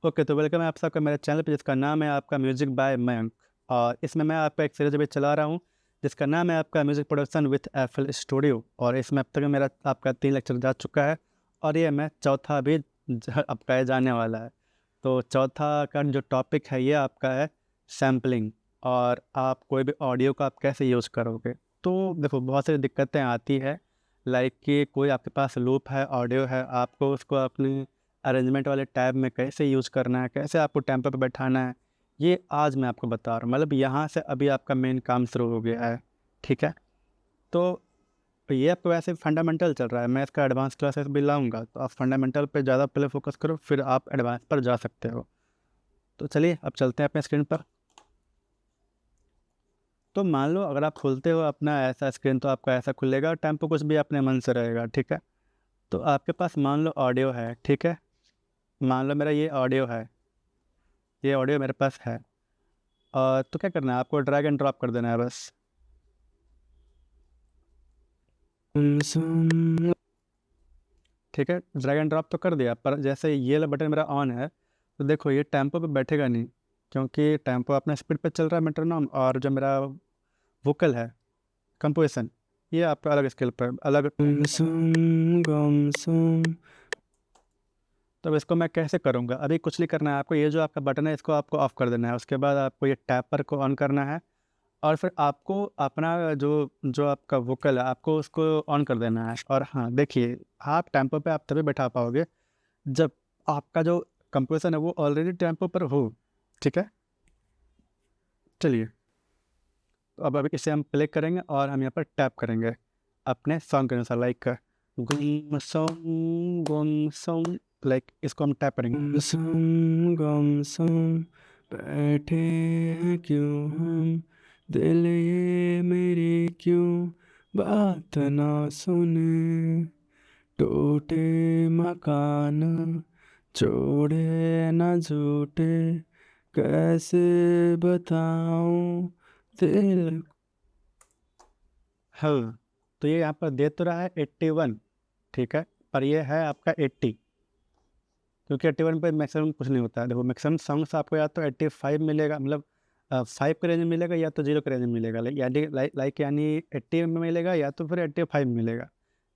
Okay, तो welcome है आप सबका मेरे चैनल पे, जिसका नाम है आपका म्यूज़िक बाय मयंक। और इसमें मैं आपका एक सीरीज़ अभी चला रहा हूँ, जिसका नाम है आपका music production with FL studio. और इसमें अब तक मेरा आपका 3 लेक्चर जा चुका है और ये मैं चौथा भी आपका ये जाने वाला है। तो चौथा का जो टॉपिक है ये आपका है सैम्पलिंग, और आप कोई भी ऑडियो को आप कैसे यूज़ करोगे। तो देखो, बहुत सारी दिक्कतें आती है, लाइक कि कोई आपके पास लूप है, ऑडियो है, आपको उसको अपनी अरेंजमेंट वाले टैब में कैसे यूज़ करना है, कैसे आपको टेम्पो पे बैठाना है, ये आज मैं आपको बता रहा हूँ। मतलब यहाँ से अभी आपका मेन काम शुरू हो गया है, ठीक है? तो ये आपको वैसे फंडामेंटल चल रहा है, मैं इसका एडवांस क्लासेस भी लाऊँगा, तो आप फंडामेंटल पे ज़्यादा पहले फोकस करो, फिर आप एडवांस पर जा सकते हो। तो चलिए अब चलते हैं अपने स्क्रीन पर। तो मान लो अगर आप खोलते हो अपना ऐसा स्क्रीन, तो आपका ऐसा खुलेगा और टेम्पो कुछ भी अपने मन से रहेगा, ठीक है? तो आपके पास मान लो ऑडियो है, ठीक है? मान लो मेरा ये ऑडियो है, ये ऑडियो मेरे पास है। तो क्या करना है, आपको ड्रैग एंड ड्रॉप कर देना है बस। ठीक है, ड्रैग एंड ड्रॉप तो कर दिया, पर जैसे ये वाला बटन मेरा ऑन है, तो देखो ये टेम्पो पे बैठेगा नहीं, क्योंकि टेम्पो अपना स्पीड पे चल रहा है मेट्रोनॉम, और जो मेरा वोकल है, कंपोजिशन, ये आपका अलग स्केल पर अलग। तो अब इसको मैं कैसे करूँगा, अभी कुछ नहीं करना है आपको, ये जो आपका बटन है इसको आपको ऑफ कर देना है। उसके बाद आपको ये टैपर को ऑन करना है, और फिर आपको अपना जो जो आपका वोकल है, आपको उसको ऑन कर देना है। और हाँ, देखिए, आप टेम्पो पे आप तभी बैठा पाओगे जब आपका जो कंपोज़िशन है वो ऑलरेडी टेम्पो पर हो, ठीक है? चलिए, तो अब अभी इसे हम प्ले करेंगे और हम यहाँ पर टैप करेंगे अपने सॉन्ग के अनुसार, लाइक गुम सॉन्ग, लाइक इसको हम टैप करेंगे। गुम सुम बैठे हैं क्यों हम, दिल ये मेरी क्यों बात ना सुने, टूटे मकान छोड़े न झूठे, कैसे बताऊं दिल। हाँ, तो ये यहाँ पर दे तो रहा है 81, ठीक है? पर ये है आपका 80, क्योंकि 81 पे मैक्सिमम कुछ नहीं होता है। देखो, मैक्सिमम सॉन्ग्स आपको या तो 85 मिलेगा, मतलब 5 के रेंज में मिलेगा, या तो 0 के रेंज में मिलेगा। यानी 80 में मिलेगा, या तो फिर 85 में मिलेगा,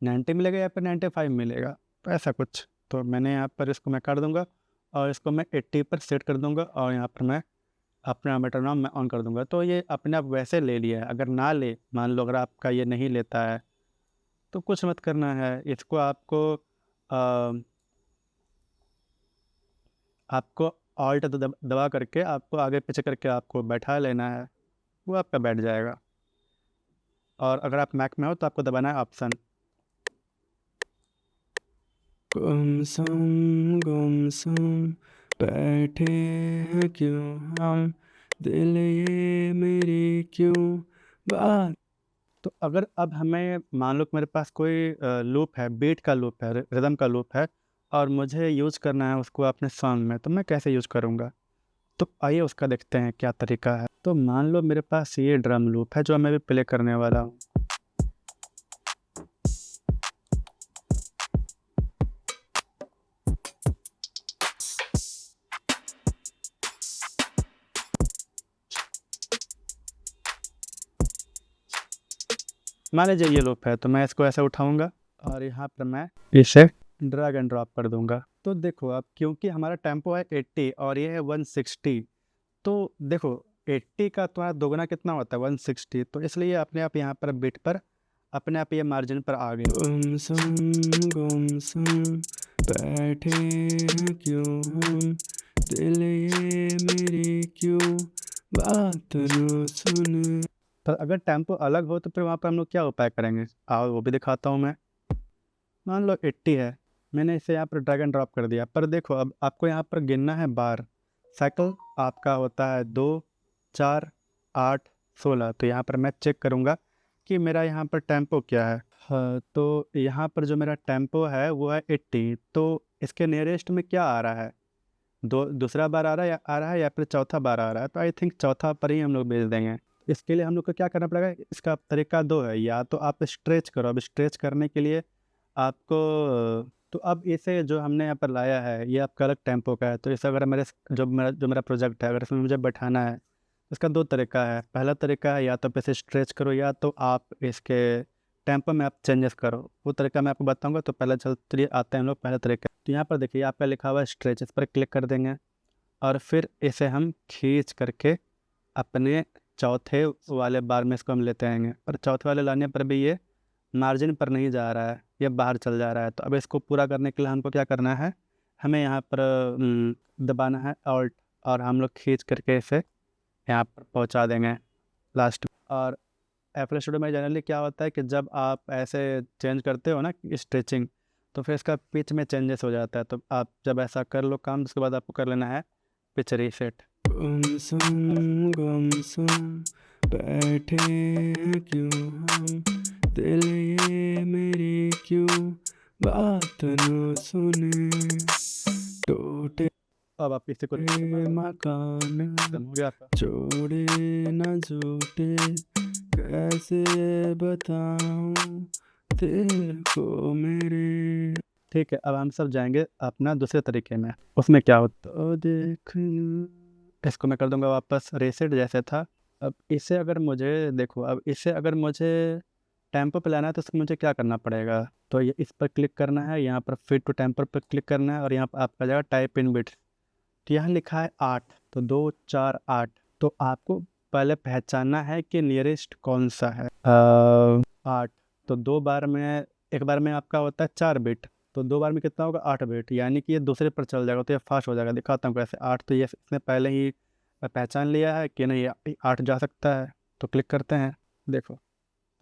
90 मिलेगा, या फिर 95 मिलेगा, तो ऐसा कुछ। तो मैंने यहाँ पर इसको मैं कर दूँगा और इसको मैं 80 पर सेट कर दूँगा, और यहाँ पर मैं अपना मेट्रोनॉम मैं ऑन कर दूँगा। तो ये अपने आप वैसे ले लिया है। अगर ना ले, मान लो अगर आपका ये नहीं लेता है, तो कुछ मत करना है। इसको आपको ऑल्ट दबा करके आपको आगे पीछे करके आपको बैठा लेना है, वो आपका बैठ जाएगा। और अगर आप मैक में हो तो आपको दबाना है ऑप्शन। गुमसुम बैठे हैं क्यों हम, दिल ये मेरी क्यों बात। तो अगर अब हमें मान लो कि मेरे पास कोई लूप है, बीट का लूप है, रिदम का लूप है, और मुझे यूज़ करना है उसको अपने सॉन्ग में, तो मैं कैसे यूज़ करूँगा? तो आइए उसका देखते हैं क्या तरीका है। तो मान लो मेरे पास ये ड्रम लूप है जो मैं अभी प्ले करने वाला हूँ। मान लीजिए ये लूप है, तो मैं इसको ऐसे उठाऊँगा और यहाँ पर मैं इसे ड्रैग एंड ड्रॉप कर दूँगा। तो देखो, अब क्योंकि हमारा टेम्पो है 80 और ये है 160, तो देखो 80 का तुम्हारा दोगुना कितना होता है, 160, तो इसलिए अपने आप यहाँ पर बीट पर अपने आप ये मार्जिन पर आ गया। गुमसुम बैठे हैं क्यों हम, दिल ये मेरी क्यों बात न सुने। पर अगर टेम्पो अलग हो तो फिर वहाँ पर हम लोग क्या उपाय करेंगे, आओ वो भी दिखाता हूँ मैं। मान लो 80 है, मैंने इसे यहाँ पर ड्रैग एंड ड्रॉप कर दिया, पर देखो अब आपको यहाँ पर गिनना है बार। साइकिल आपका होता है 2, 4, 8, 16। तो यहाँ पर मैं चेक करूँगा कि मेरा यहाँ पर टेम्पो क्या है। हाँ, तो यहाँ पर जो मेरा टेम्पो है वो है 80, तो इसके नियरेस्ट में क्या आ रहा है, दूसरा बार आ रहा है या फिर चौथा बार आ रहा है, तो आई थिंक चौथा पर ही हम लोग भेज देंगे। इसके लिए हम लोग को क्या करना पड़ेगा, इसका तरीका दो है, या तो आप स्ट्रेच करो। अब स्ट्रेच करने के लिए आपको तो अब इसे जो हमने यहाँ पर लाया है ये आपका अलग टेम्पो का है, तो इसे अगर मेरा प्रोजेक्ट है, अगर इसमें मुझे बैठाना है, इसका दो तरीका है। पहला तरीका है या तो आप इसे स्ट्रेच करो या तो आप इसके टेम्पो में आप चेंजेस करो, वो तरीका मैं आपको बताऊंगा। तो पहले चलिए आते हैं हम लोग पहले तरीका। तो यहाँ पर देखिए आपका लिखा हुआ है स्ट्रेच, इस पर क्लिक कर देंगे और फिर इसे हम खींच करके अपने चौथे वाले बार में इसको हम लेते आएंगे। और चौथे वाले लाने पर भी ये मार्जिन पर नहीं जा रहा है, ये बाहर चल जा रहा है। तो अब इसको पूरा करने के लिए हमको क्या करना है, हमें यहाँ पर दबाना है ऑल्ट, और हम लोग खींच करके इसे यहाँ पर पहुँचा देंगे लास्ट। और एफ एल स्टूडियो में जनरली क्या होता है कि जब आप ऐसे चेंज करते हो ना स्ट्रेचिंग, तो फिर इसका पिच में चेंजेस हो जाता है। तो आप जब ऐसा कर लो काम, उसके बाद आपको कर लेना है पिच रीसेट। गुमसुम बैठे हैं क्यों हम, दिल ये मेरी क्यों बात न सुने, टूटे अब आप इसी को मकान खत्म हो गया आपका। जोड़े न जुटे, कैसे बताऊं दिल को मेरे। ठीक है, अब हम सब जाएंगे अपना दूसरे तरीके में। उसमें क्या होता तो देख इसको मैं कर दूंगा वापस रीसेट जैसे था। अब इसे अगर मुझे देखो, अब इसे अगर मुझे टेम्पो पे लाना है तो उसको मुझे क्या करना पड़ेगा, तो ये इस पर क्लिक करना है, यहाँ पर फिट टू टेम्पर पर क्लिक करना है और यहाँ पर आपका जाएगा टाइप इन बिट्स। तो यहाँ लिखा है 8, तो 2 4 8। तो आपको पहले पहचानना है कि नियरेस्ट कौन सा है। 8, तो दो बार में, एक बार में आपका होता है 4 बिट, तो दो बार में कितना होगा 8 बिट, यानी कि ये दूसरे पर चल जाएगा, तो ये फास्ट हो जाएगा। दिखाता हूँ कैसे। 8 तो ये इसने पहले ही पहचान लिया है कि नहीं 8 जा सकता है, तो क्लिक करते हैं। देखो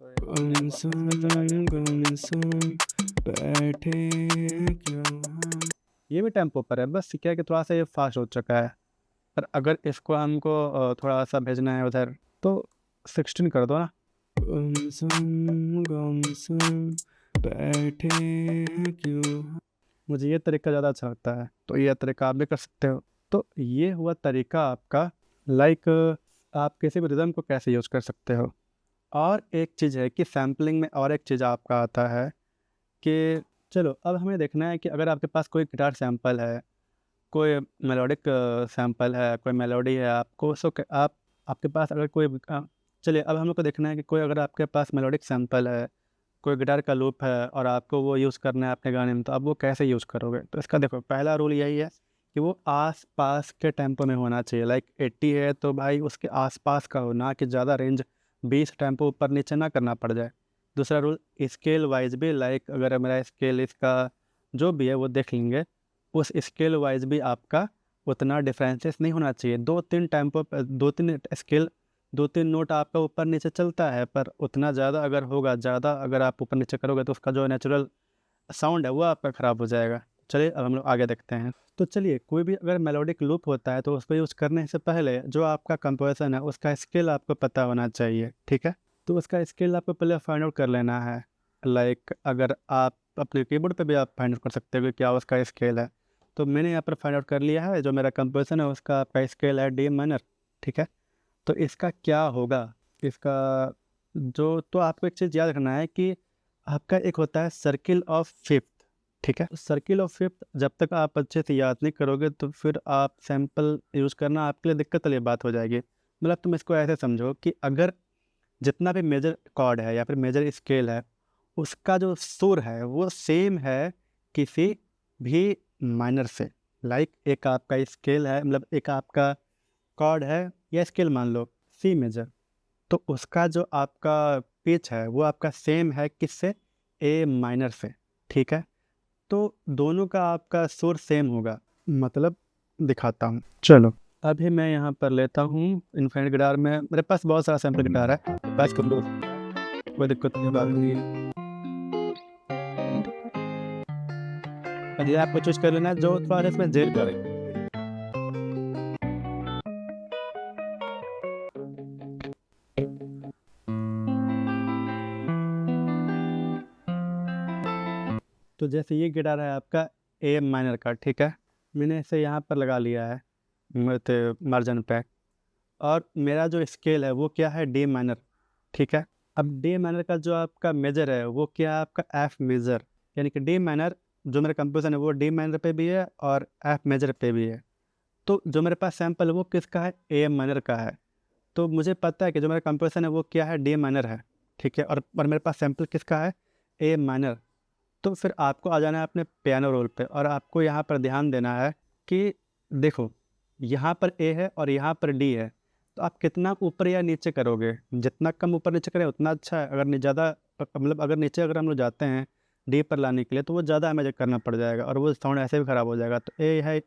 तो गुमसुम बैठे हैं क्यों हम। ये भी टेम्पो पर है, बस क्या है कि थोड़ा सा ये फास्ट हो चुका है। पर अगर इसको हमको थोड़ा सा भेजना है उधर, तो 16 कर दो ना। गुमसुम बैठे हैं क्यों हम। मुझे ये तरीका ज़्यादा अच्छा लगता है, तो ये तरीका आप भी कर सकते हो। तो ये हुआ तरीका आपका, लाइक आप किसी भी रिदम को कैसे यूज़ कर सकते हो। और एक चीज़ है कि सैम्पलिंग में और एक चीज़ आपका आता है कि चलो अब हमें देखना है कि अगर आपके पास कोई गिटार सैम्पल है, कोई मेलोडिक सैम्पल है, कोई मेलोडी है, आपको सो आप आपके पास अगर कोई चलिए अब हम लोग को देखना है कि कोई अगर आपके पास मेलोडिक सैम्पल है, कोई गिटार का लूप है और आपको वो यूज़ करना है अपने गाने में, तो आप वो कैसे यूज़ करोगे। तो इसका देखो पहला रूल यही है कि वो आस पास के टेम्पो में होना चाहिए। लाइक 80 है तो भाई उसके आस पास का हो, ना कि ज़्यादा रेंज 20 टेम्पो ऊपर नीचे ना करना पड़ जाए। दूसरा रूल स्केल वाइज भी, लाइक अगर मेरा स्केल इसका जो भी है वो देख लेंगे, उस स्केल वाइज भी आपका उतना डिफरेंसेस नहीं होना चाहिए। 2-3 टेम्पो 2-3 स्केल 2-3 नोट आपका ऊपर नीचे चलता है, पर उतना ज़्यादा अगर होगा, ज़्यादा अगर आप ऊपर नीचे करोगे तो उसका जो नेचुरल साउंड है वो आपका ख़राब हो जाएगा। चलिए अब हम लोग आगे देखते हैं। तो चलिए कोई भी अगर मेलोडिक लूप होता है तो उसको यूज़ करने से पहले जो आपका कंपोजिशन है उसका स्केल आपको पता होना चाहिए, ठीक है। तो उसका स्केल आपको पहले फाइंड आउट कर लेना है। लाइक अगर आप अपने कीबोर्ड पे भी आप फाइंड आउट कर सकते हो कि क्या उसका स्केल है। तो मैंने यहाँ पर फाइंड आउट कर लिया है, जो मेरा कंपोजिशन है उसका आपका स्केल है डी माइनर, ठीक है। तो इसका क्या होगा, इसका जो, तो आपको एक चीज़ याद रखना है कि आपका एक होता है सर्किल ऑफ फिफ्थ, ठीक है। सर्किल ऑफ फिफ्थ जब तक आप अच्छे से याद नहीं करोगे तो फिर आप सैम्पल यूज़ करना आपके लिए दिक्कत वाली बात हो जाएगी। मतलब तुम इसको ऐसे समझो कि अगर जितना भी मेजर कॉर्ड है या फिर मेजर स्केल है, उसका जो सुर है वो सेम है किसी भी माइनर से। लाइक एक आपका स्केल है, मतलब एक आपका कॉर्ड है या स्केल मान लो सी मेजर, तो उसका जो आपका पिच है वो आपका सेम है किससे, ए माइनर से, ठीक है। तो दोनों का आपका सुर सेम होगा। मतलब दिखाता हूँ, चलो अभी मैं यहाँ पर लेता हूँ इन्फिनिट गिटार में, मेरे पास बहुत सारा सैम्पल गिटार है, बस कर लो, कोई दिक्कत नहीं बात नहीं है। ये आपको चूज कर लेना है जो थोड़ा इसमें जेल करे। तो जैसे ये गिटार है आपका ए माइनर का, ठीक है। मैंने इसे यहाँ पर लगा लिया है मार्जिन पे, और मेरा जो स्केल है वो क्या है डी माइनर, ठीक है। अब डी माइनर का जो आपका मेजर है वो क्या है आपका एफ मेजर, यानी कि डी माइनर जो मेरा कंपोजिशन है वो डी माइनर पे भी है और एफ मेजर पे भी है। तो जो मेरे पास सैंपल है वो किसका है, ए माइनर का है। तो मुझे पता है कि जो मेरा कंपोजिशन है वो क्या है, डी माइनर है, ठीक है। और मेरे पास सैंपल किसका है, ए माइनर। तो फिर आपको आ जाना है अपने पियानो रोल पे और आपको यहाँ पर ध्यान देना है कि देखो यहाँ पर ए है और यहाँ पर डी है, तो आप कितना ऊपर या नीचे करोगे। जितना कम ऊपर नीचे करें उतना अच्छा है। अगर ज़्यादा मतलब अगर नीचे अगर हम लोग जाते हैं डी पर लाने के लिए तो वो ज़्यादा हमें करना पड़ जाएगा और वो साउंड ऐसे भी ख़राब हो जाएगा। तो ए है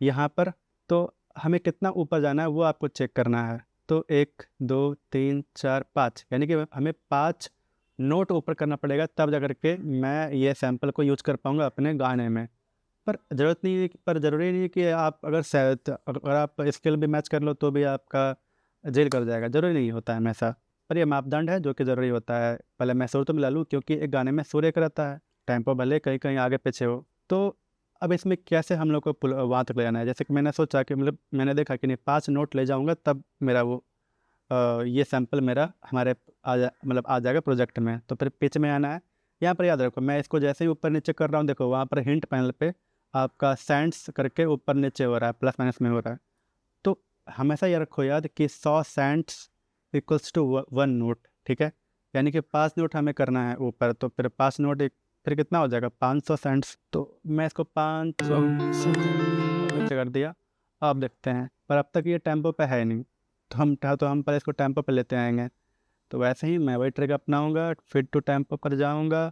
यहाँ पर, तो हमें कितना ऊपर जाना है वो आपको चेक करना है। तो 1 2 3 4 5 यानी कि हमें 5 नोट ऊपर करना पड़ेगा, तब जा कर के मैं ये सैंपल को यूज़ कर पाऊँगा अपने गाने में। पर ज़रूरी नहीं है कि आप अगर आप स्केल भी मैच कर लो तो भी आपका जेल कर जाएगा, ज़रूरी नहीं होता है हमेशा। पर ये मापदंड है जो कि ज़रूरी होता है। पहले मैं सुर तो मिला लूँ, क्योंकि एक गाने में सुर एक रहता है, टेम्पो भले कहीं-कहीं आगे-पीछे हो। तो अब इसमें कैसे हम लोग को वहाँ तक ले जाना है, जैसे कि मैंने सोचा कि मतलब मैंने देखा कि नहीं 5 नोट ले जाऊँगा तब मेरा वो ये सैंपल मेरा हमारे आ जाएगा प्रोजेक्ट में। तो फिर पिच में आना है। यहाँ पर याद रखो मैं इसको जैसे ही ऊपर नीचे कर रहा हूँ, देखो वहाँ पर हिंट पैनल पे आपका सेंट्स करके ऊपर नीचे हो रहा है, प्लस माइनस में हो रहा है। तो हमेशा ये रखो याद कि 100 सेंट्स इक्वल्स टू 1 नोट, ठीक है। यानी कि 5 नोट हमें करना है ऊपर, तो फिर 5 नोट फिर कितना हो जाएगा 500 सेंट्स। तो मैं इसको 500 नीचे कर दिया। अब देखते हैं, पर अब तक ये टेम्पो पे है नहीं, तो हम पहले इसको टेम्पो पे लेते आएंगे। तो वैसे ही मैं वही ट्रिक अपनाऊंगा, फिट टू टेम्पो पर जाऊंगा,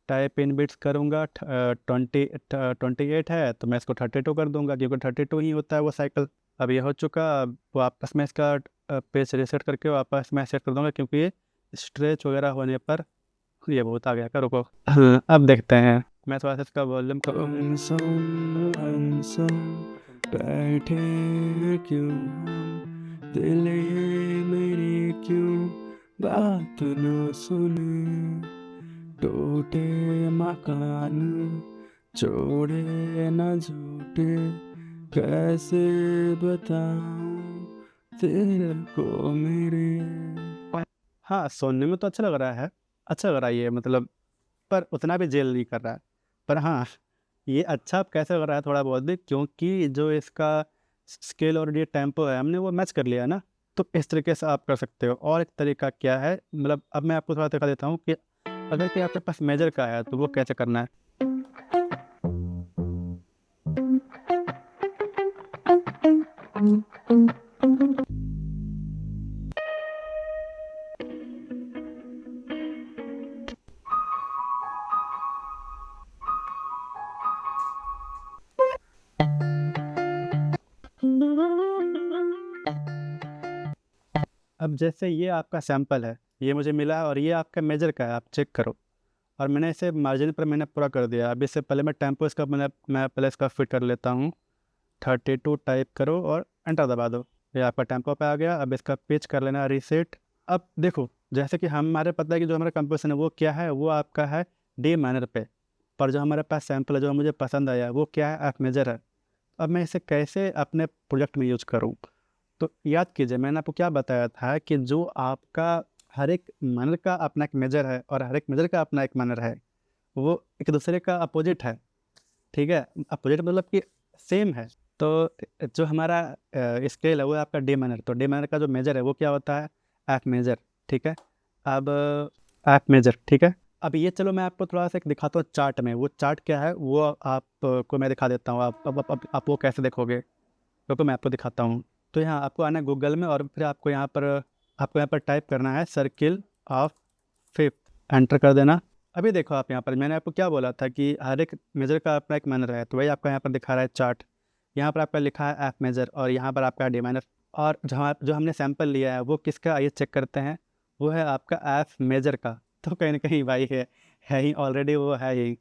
टाइप इन बिट्स करूंगा। 28 है तो मैं इसको 32 कर दूंगा, क्योंकि 32 ही होता है वो साइकिल। अब ये हो चुका, अब वापस मैं इसका पेज रिसेट करके वापस मैं सेट कर दूंगा, क्योंकि ये स्ट्रेच वगैरह होने पर ये बहुत आ गया का, रुको। अब देखते हैं, मैं थोड़ा सा इसका वॉल्यूम हम बैठे हैं क्यों हम, दिल ये मेरी क्यों बात न सुने, टूटे मकान जोड़े न झूठे, कैसे बताऊं दिल को मेरे। हाँ सुनने में तो अच्छा लग रहा है, अच्छा लग रहा है ये, मतलब पर उतना भी जेल नहीं कर रहा है। पर हाँ ये अच्छा अब कैसे लग रहा है थोड़ा बहुत भी, क्योंकि जो इसका स्केल और ये टेम्पो है हमने वो मैच कर लिया ना। तो इस तरीके से आप कर सकते हो। और एक तरीका क्या है, मतलब अब मैं आपको थोड़ा दिखा देता हूँ कि अगर कि आपके पास मेजर का है तो वो कैसे करना है। अब जैसे ये आपका सैंपल है, ये मुझे मिला है और ये आपका मेजर का है, आप चेक करो। और मैंने इसे मार्जिन पर मैंने पूरा कर दिया। अब इससे पहले मैं टेम्पो इसका मैं पहले इसका फिट कर लेता हूँ। 32 टाइप करो और एंटर दबा दो, ये आपका टेम्पो पे आ गया। अब इसका पिच कर लेना रीसेट। अब देखो जैसे कि हमारे पता है कि जो हमारा कंपोजिशन है वो क्या है, वो आपका है डी माइनर पे। पर जो हमारे पास सैंपल है जो मुझे पसंद आया वो क्या है, एफ मेजर है। अब मैं इसे कैसे अपने प्रोजेक्ट में यूज़ करूँ। तो याद कीजिए मैंने आपको क्या बताया था कि जो आपका हर एक मानर का अपना एक मेजर है और हर एक मेजर का अपना एक मानर है, वो एक दूसरे का अपोजिट है, ठीक है। अपोजिट मतलब कि सेम है। तो जो हमारा स्केल है वो है आपका डी माइनर, तो डी माइनर का जो मेजर है वो क्या होता है, एफ मेजर, ठीक है। अब एफ मेजर, ठीक है। अब ये चलो मैं आपको थोड़ा सा एक दिखाता हूँ चार्ट में, वो चार्ट क्या है वो आपको मैं दिखा देता हूँ। आप वो कैसे देखोगे, तो मैं आपको दिखाता हूँ। तो यहाँ आपको आना है गूगल में और फिर आपको यहाँ पर टाइप करना है सर्किल ऑफ फिफ्थ, एंटर कर देना। अभी देखो आप यहाँ पर मैंने आपको क्या बोला था कि हर एक मेजर का अपना एक माइनर है, तो वही आपका यहाँ पर दिखा रहा है चार्ट। यहाँ पर आपका लिखा है एफ मेजर और यहाँ पर आपका डी माइनर। और जो हमने सैंपल लिया है वो किसका, आइए चेक करते हैं। वो है आपका एफ मेजर का। तो कहीं ना कहीं भाई है ही ऑलरेडी, वो है ही।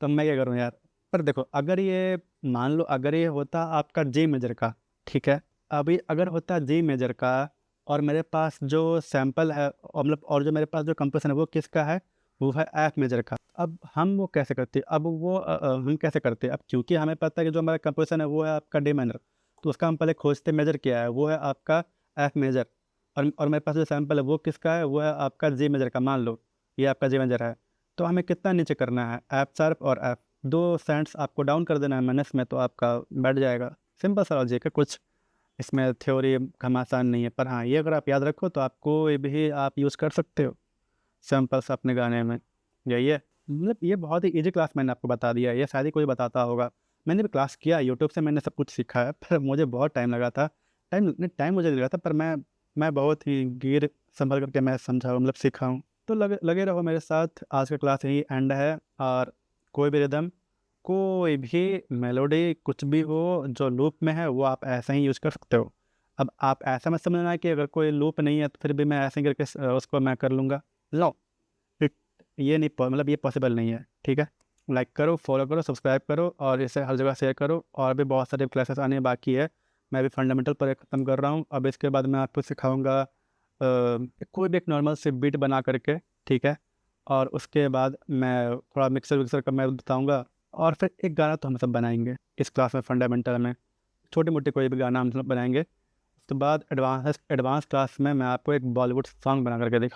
तो मैं क्या करूँ यार। पर देखो अगर ये मान लो अगर ये होता आपका जी मेजर का, ठीक है। अभी अगर होता जी मेजर का और मेरे पास जो सैंपल है और मतलब और जो मेरे पास जो कंपोजिशन है वो किसका है, वो है एफ मेजर का। अब हम वो कैसे करते, अब वो हम कैसे करते, अब क्योंकि हमें पता है कि जो हमारा कंपोजिशन है वो है आपका डी माइनर, तो उसका हम पहले खोजते मेजर क्या है, वो है आपका एफ मेजर। और मेरे पास जो सैंपल है वो किसका है, वो है आपका जी मेजर का। मान लो ये आपका जी मेजर है, तो हमें कितना नीचे करना है, एफ शार्प और एफ। 2 सेंट्स आपको डाउन कर देना है माइनस में, तो आपका बैठ जाएगा। सिंपल सा लॉजिक है, कुछ इसमें थ्योरी हम आसान नहीं है, पर हाँ ये अगर आप याद रखो तो आपको ये भी आप यूज़ कर सकते हो सिंपल सा अपने गाने में। यही है, मतलब ये बहुत ही ईजी क्लास मैंने आपको बता दिया है, ये शायद ही कोई बताता होगा। मैंने भी क्लास किया यूट्यूब से, मैंने सब कुछ सीखा है, पर मुझे बहुत टाइम लगा था। टाइम मुझे लगा था, पर मैं बहुत ही गिर संभल करके मैं समझा हूँ, मतलब सीखा हूँ। तो लगे लगे रहो मेरे साथ। आज का क्लास यही एंड है। और कोई भी रिदम, कोई भी मेलोडी, कुछ भी हो जो लूप में है वो आप ऐसा ही यूज़ कर सकते हो। अब आप ऐसा मत समझना कि अगर कोई लूप नहीं है तो फिर भी मैं ऐसे ही करके उसको मैं कर लूँगा। नो, इट ये नहीं मतलब ये पॉसिबल नहीं है, ठीक है? लाइक करो, फॉलो करो, सब्सक्राइब करो और इसे हर जगह शेयर करो। और भी बहुत सारे क्लासेस आने बाकी है। मैं भी फंडामेंटल पर ख़त्म कर रहा हूँ। अब इसके बाद मैं आपको सिखाऊँगा कोई भी एक नॉर्मल सी बीट बना करके, ठीक है? और उसके बाद मैं थोड़ा मिक्सर विक्सर का मैं बताऊँगा, और फिर एक गाना तो हम सब बनाएँगे इस क्लास में फंडामेंटल में। छोटी-मोटी कोई भी गाना हम सब बनाएँगे। उसके बाद एडवांस क्लास में मैं आपको एक बॉलीवुड सॉन्ग बना करके दिखा